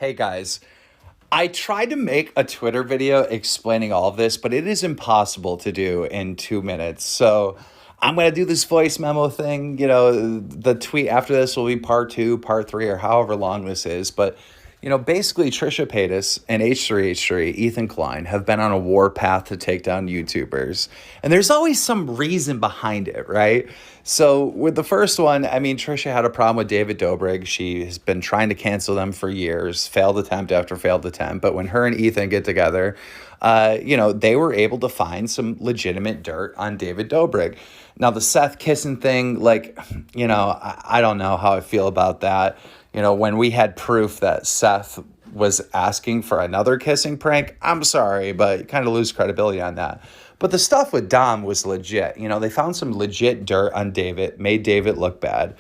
Hey guys, I tried to make a Twitter video explaining all of this, but it is impossible to do in 2 minutes. So I'm going to do this voice memo thing. The tweet after this will be part two, part three, or however long this is. But, basically Trisha Paytas and H3H3, Ethan Klien, have been on a war path to take down YouTubers. And there's always some reason behind it, right? So with the first one, Trisha had a problem with David Dobrik. She has been trying to cancel them for years, failed attempt after failed attempt. But when her and Ethan get together, they were able to find some legitimate dirt on David Dobrik. Now, the Seth kissing thing, I don't know how I feel about that. When we had proof that Seth was asking for another kissing prank, I'm sorry, but you kind of lose credibility on that. But the stuff with Dom was legit. They found some legit dirt on David, made David look bad.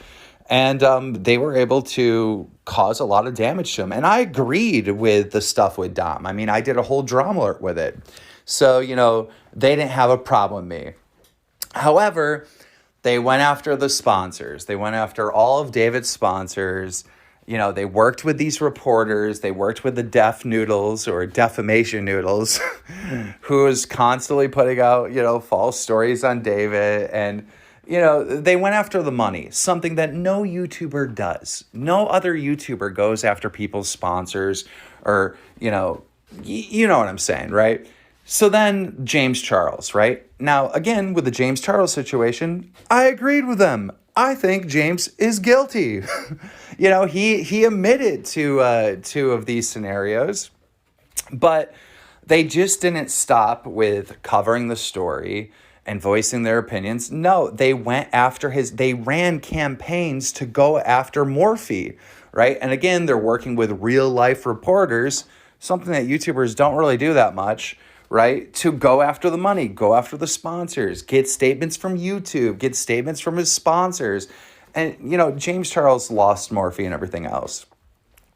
And they were able to cause a lot of damage to him. And I agreed with the stuff with Dom. I did a whole drama alert with it. So, they didn't have a problem with me. However, they went after the sponsors. They went after all of David's sponsors. They worked with these reporters. They worked with the Deaf Noodles or Defamation Noodles, who was constantly putting out, false stories on David. And, they went after the money, something that no YouTuber does. No other YouTuber goes after people's sponsors or, you know what I'm saying, right? So then James Charles, right? Now, again, with the James Charles situation, I agreed with them. I think James is guilty. He admitted to two of these scenarios, but they just didn't stop with covering the story and voicing their opinions. No, they went after they ran campaigns to go after Morphe, right? And again, they're working with real life reporters, something that YouTubers don't really do that much, right? To go after the money, go after the sponsors, get statements from YouTube, get statements from his sponsors. And, James Charles lost Morphe and everything else.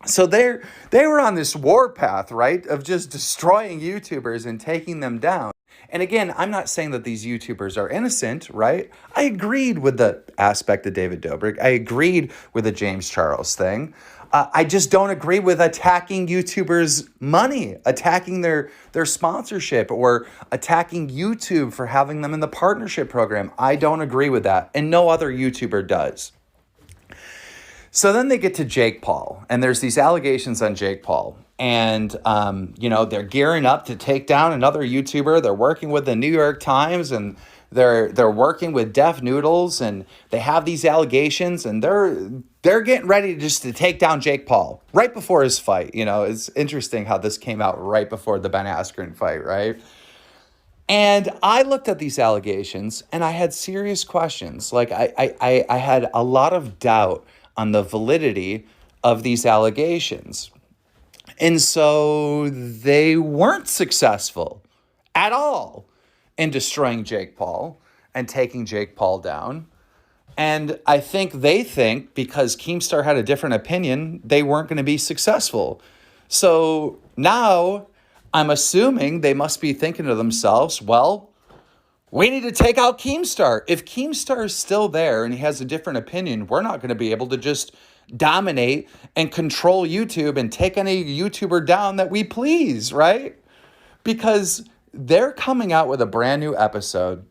So they were on this war path, right, of just destroying YouTubers and taking them down. And again, I'm not saying that these YouTubers are innocent, right? I agreed with the aspect of David Dobrik. I agreed with the James Charles thing. I just don't agree with attacking YouTubers' money, attacking their sponsorship, or attacking YouTube for having them in the partnership program. I don't agree with that, and no other YouTuber does. So then they get to Jake Paul, and there's these allegations on Jake Paul. And, they're gearing up to take down another YouTuber. They're working with the New York Times, and they're working with Deaf Noodles, and they have these allegations, and they're getting ready to take down Jake Paul right before his fight. It's interesting how this came out right before the Ben Askren fight, right? And I looked at these allegations, and I had serious questions. I had a lot of doubt on the validity of these allegations. And so they weren't successful at all in destroying Jake Paul and taking Jake Paul down. And I think they think because Keemstar had a different opinion, they weren't going to be successful. So now I'm assuming they must be thinking to themselves, well, we need to take out Keemstar. If Keemstar is still there and he has a different opinion, we're not going to be able to just dominate and control YouTube and take any YouTuber down that we please, right? Because they're coming out with a brand new episode.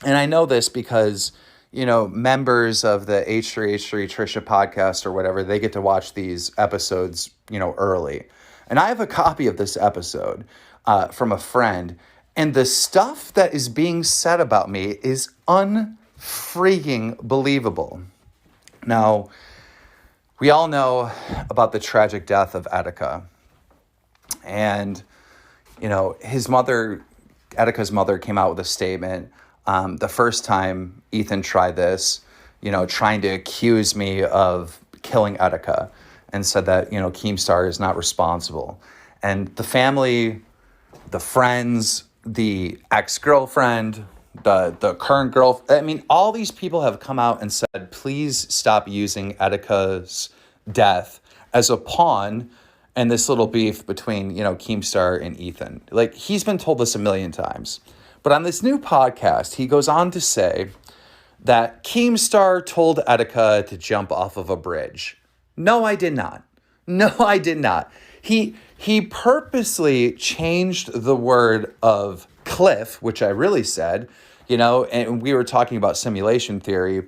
And I know this because, members of the H3H3 Trisha podcast or whatever, they get to watch these episodes, early. And I have a copy of this episode from a friend. And the stuff that is being said about me is unfreaking believable. Now, we all know about the tragic death of Etika. And, his mother, Etika's mother, came out with a statement the first time Ethan tried this, trying to accuse me of killing Etika, and said that, Keemstar is not responsible. And the family, the friends, the ex-girlfriend, the current girlfriend, all these people have come out and said, please stop using Etika's death as a pawn in this little beef between, Keemstar and Ethan. He's been told this a million times. But on this new podcast, he goes on to say that Keemstar told Etika to jump off of a bridge. No, I did not. No, I did not. He purposely changed the word of cliff, which I really said, and we were talking about simulation theory.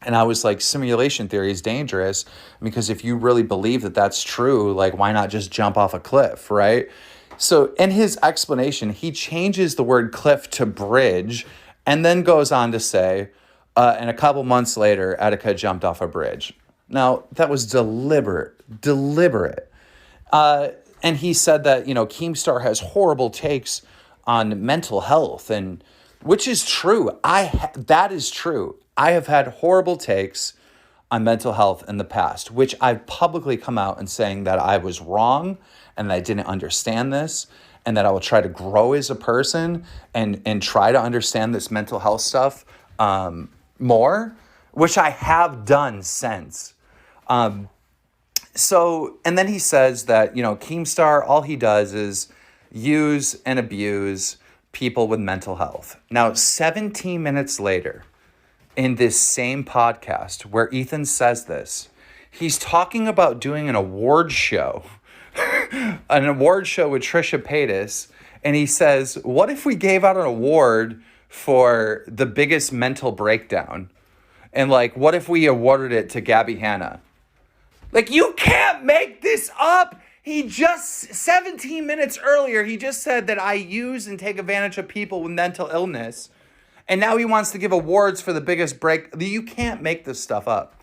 And I was like, simulation theory is dangerous because if you really believe that that's true, like, why not just jump off a cliff, right? So in his explanation, he changes the word cliff to bridge and then goes on to say, and a couple months later, Attica jumped off a bridge. Now, that was deliberate. And he said that, Keemstar has horrible takes on mental health, and which is true. That is true. I have had horrible takes on mental health in the past, which I've publicly come out and saying that I was wrong and that I didn't understand this and that I will try to grow as a person and try to understand this mental health stuff more, which I have done since. So, and then he says that, Keemstar, all he does is use and abuse people with mental health. Now, 17 minutes later, in this same podcast where Ethan says this, he's talking about doing an award show, with Trisha Paytas. And he says, what if we gave out an award for the biggest mental breakdown? And like, what if we awarded it to Gabby Hanna? Like, you can't make this up. He just, 17 minutes earlier, he just said that I use and take advantage of people with mental illness. And now he wants to give awards for the biggest break. You can't make this stuff up.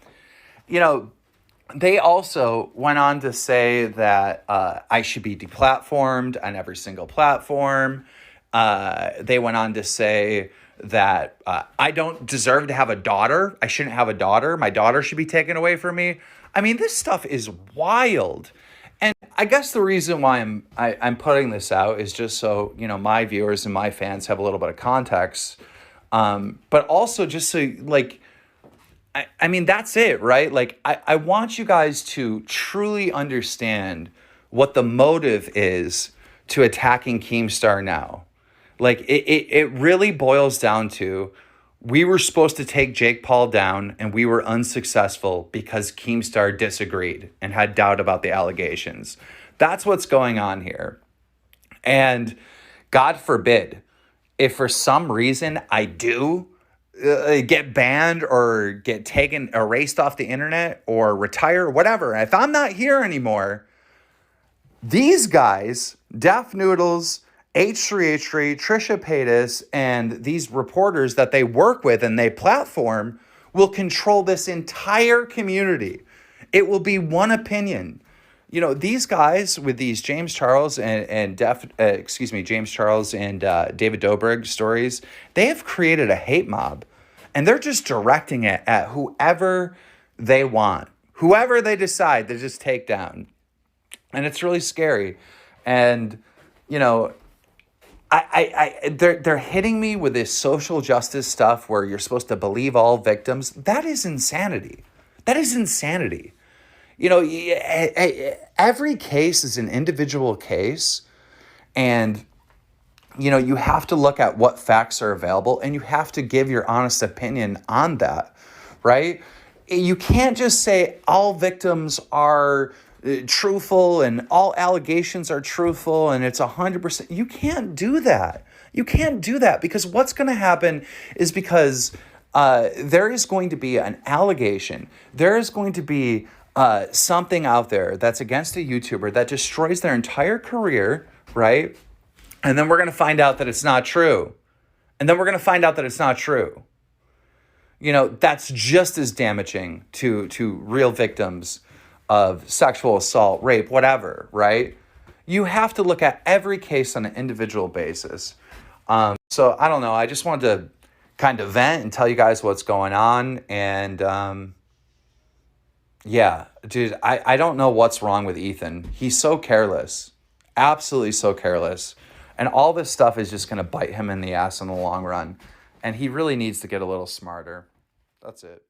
They also went on to say that I should be deplatformed on every single platform. They went on to say that I don't deserve to have a daughter. I shouldn't have a daughter. My daughter should be taken away from me. I mean, this stuff is wild. And I guess the reason why I'm putting this out is just so, my viewers and my fans have a little bit of context. But also just so, like, I mean, that's it, right? Like, I want you guys to truly understand what the motive is to attacking Keemstar now. Like, it really boils down to, we were supposed to take Jake Paul down and we were unsuccessful because Keemstar disagreed and had doubt about the allegations. That's what's going on here. And God forbid, if for some reason I do get banned or get erased off the internet or retire or whatever, if I'm not here anymore, these guys, Daft Noodles, H3H3, Trisha Paytas, and these reporters that they work with and they platform will control this entire community. It will be one opinion. These guys with these James Charles and James Charles and David Dobrik stories, they have created a hate mob, and they're just directing it at whoever they want, whoever they decide to just take down, and it's really scary. And they're hitting me with this social justice stuff where you're supposed to believe all victims. That is insanity. Every case is an individual case, and you have to look at what facts are available and you have to give your honest opinion on that, right? You can't just say all victims are truthful and all allegations are truthful and it's 100%. You can't do that. Because what's going to happen is because there is going to be an allegation. There is going to be something out there that's against a YouTuber that destroys their entire career, right? And then we're going to find out that it's not true. That's just as damaging to real victims of sexual assault, rape, whatever, right? You have to look at every case on an individual basis. So I don't know. I just wanted to kind of vent and tell you guys what's going on. And yeah, dude, I don't know what's wrong with Ethan. He's so careless, absolutely so careless. And all this stuff is just going to bite him in the ass in the long run. And he really needs to get a little smarter. That's it.